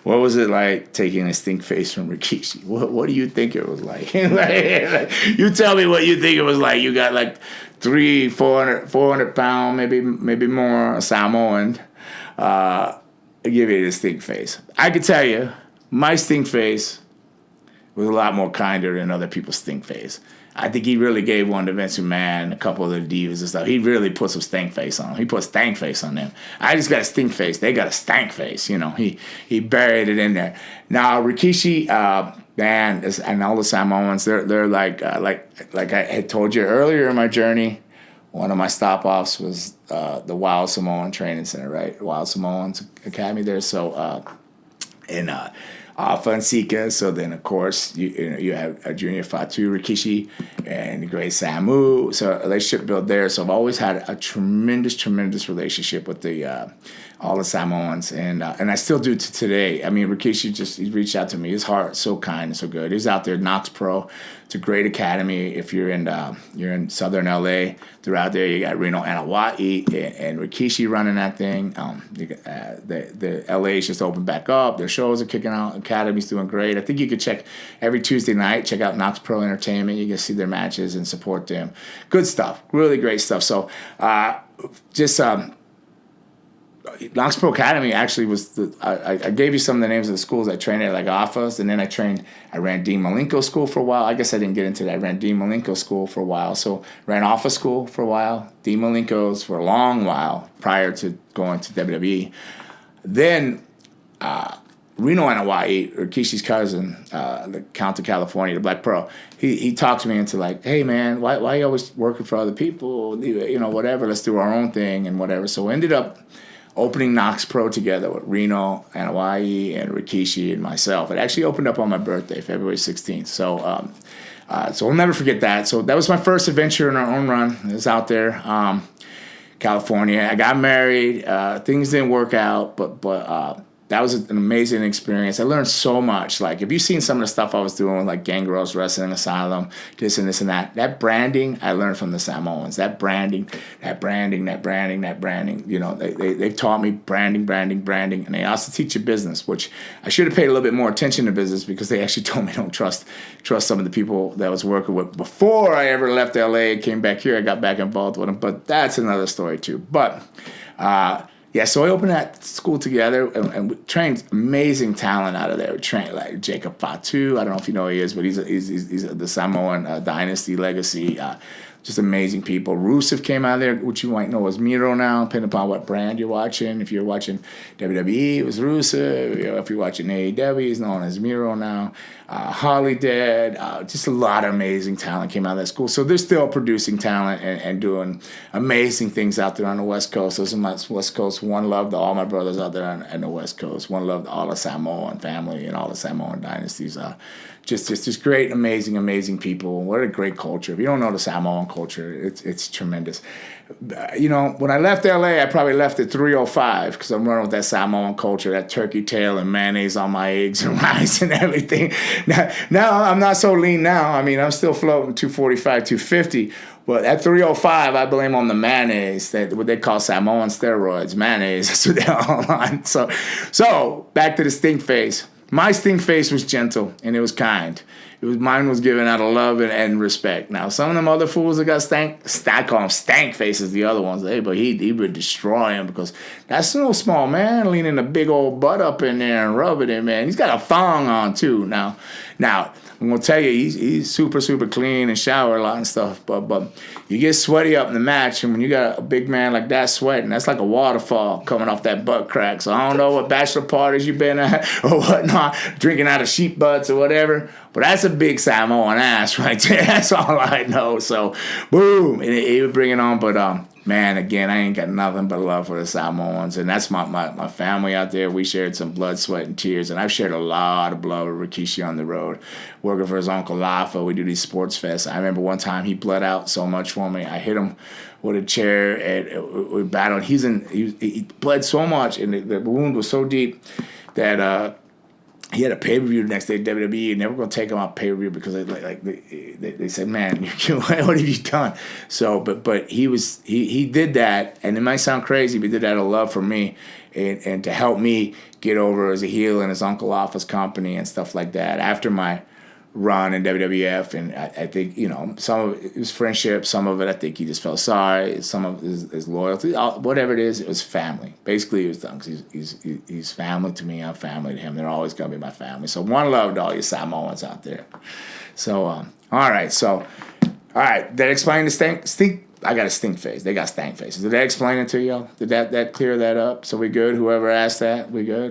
what was it like taking a StinkFace from Rikishi? What do you think it was like? Like, you tell me what you think it was like. You got like 400 pound, maybe more Samoan. Give you the StinkFace. I could tell you, my StinkFace was a lot more kinder than other people's StinkFace. I think he really gave one to Vince McMahon, a couple of the divas and stuff. He really put some StinkFace on them. He put StankFace on them. I just got a StinkFace. They got a StankFace. You know, he buried it in there. Now Rikishi, man, and all the Samoans, they're like I had told you earlier in my journey. One of my stop-offs was the Wild Samoan Training Center, right? Wild Samoans Academy there. So in Alpha and Sika. So then, of course, you have a Junior Fatu, Rikishi, and the Great Samu. So a relationship built there. So I've always had a tremendous relationship with all the Samoans, and I still do to today. I mean, Rikishi he reached out to me. His heart so kind and so good. He's out there, Knox Pro. It's a great academy. If you're in Southern LA, they're out there. You got Reno Anawa'i and Rikishi running that thing. The LA's just opened back up. Their shows are kicking out. Academy's doing great. I think you could check every Tuesday night. Check out Knox Pro Entertainment. You can see their matches and support them. Good stuff. Really great stuff. So Knox Pro Academy actually was I gave you some of the names of the schools I trained at, like AFAs, and then I ran Dean Malenko School for a while. I guess I didn't get into that. I ran Dean Malenko School for a while. So ran AFA School for a while, Dean Malenko's for a long while prior to going to WWE. Then Reno Anawa'i, Rikishi's cousin, the Count of California, the Black Pearl, he talked to me into like, hey man, why you always working for other people? You know, whatever, let's do our own thing and whatever. So we ended up opening Knox Pro together with Reno, Anawa'i, and Rikishi and myself. It actually opened up on my birthday, February 16th. So we'll never forget that. So that was my first adventure in our own run. It was out there, California. I got married. Things didn't work out, but that was an amazing experience. I learned so much. Like, if you've seen some of the stuff I was doing, like Gangrel's Wrestling Asylum, this and this and that, that branding, I learned from the Samoans. That branding. You know, they've taught me branding, and they also teach you business, which I should have paid a little bit more attention to business, because they actually told me don't trust some of the people that I was working with before I ever left LA and came back here. I got back involved with them, but that's another story too. But yeah, so I opened that school together, and we trained amazing talent out of there. We trained like Jacob Fatu. I don't know if you know who he is, but he's the Samoan dynasty legacy. Just amazing people. Rusev came out of there, which you might know as Miro now, depending upon what brand you're watching. If you're watching WWE, it was Rusev. You know, if you're watching AEW, he's known as Miro now. Holly Dead. Just a lot of amazing talent came out of that school. So they're still producing talent and doing amazing things out there on the West Coast. Those are my West Coast. One love to all my brothers out there on the West Coast. One love to all the Samoan family and all the Samoan dynasties. Just great, amazing people. What a great culture. If you don't know the Samoan culture, it's tremendous. You know, when I left LA, I probably left at 305 because I'm running with that Samoan culture, that turkey tail and mayonnaise on my eggs and rice and everything. Now I'm not so lean now. I mean, I'm still floating 245, 250. But at 305, I blame on the mayonnaise, that what they call Samoan steroids, mayonnaise. That's what they're all on. So back to the StinkFace. My StinkFace was gentle and it was kind. Mine was given out of love and respect. Now, some of them other fools that got I call them stank faces, the other ones. Hey, but he would destroy him, because that's no small man leaning a big old butt up in there and rubbing it, man. He's got a thong on too. Now, I'm gonna tell you, he's super clean and shower a lot and stuff. But you get sweaty up in the match, and when you got a big man like that sweating, that's like a waterfall coming off that butt crack. So I don't know what bachelor parties you've been at or whatnot, drinking out of sheep butts or whatever. But that's a big Samoan ass right there. That's all I know. So, boom, and he would bring it on. But man, again, I ain't got nothing but love for the Samoans, and that's my family out there. We shared some blood, sweat, and tears, and I've shared a lot of blood with Rikishi on the road, working for his uncle Lafa. We do these sports fests. I remember one time he bled out so much for me. I hit him with a chair, and we battled. He bled so much, and the wound was so deep that he had a pay-per-view the next day at WWE, and they were going to take him off pay-per-view because they said, man, what have you done? So, but he did that, and it might sound crazy, but he did that out of love for me and to help me get over as a heel in his Uncle Office company and stuff like that after my run in WWF. And I think, some of it was friendship, some of it I think he just felt sorry, some of it is loyalty, whatever it is, it was family. Basically, it was done because he's family to me, I'm family to him. They're always going to be my family. So one love to all you Samoans out there. So, all right, that explain the stink. I got a StinkFace. They got StinkFaces. Did that explain it to y'all? Did that clear that up? So we good? Whoever asked that, we good?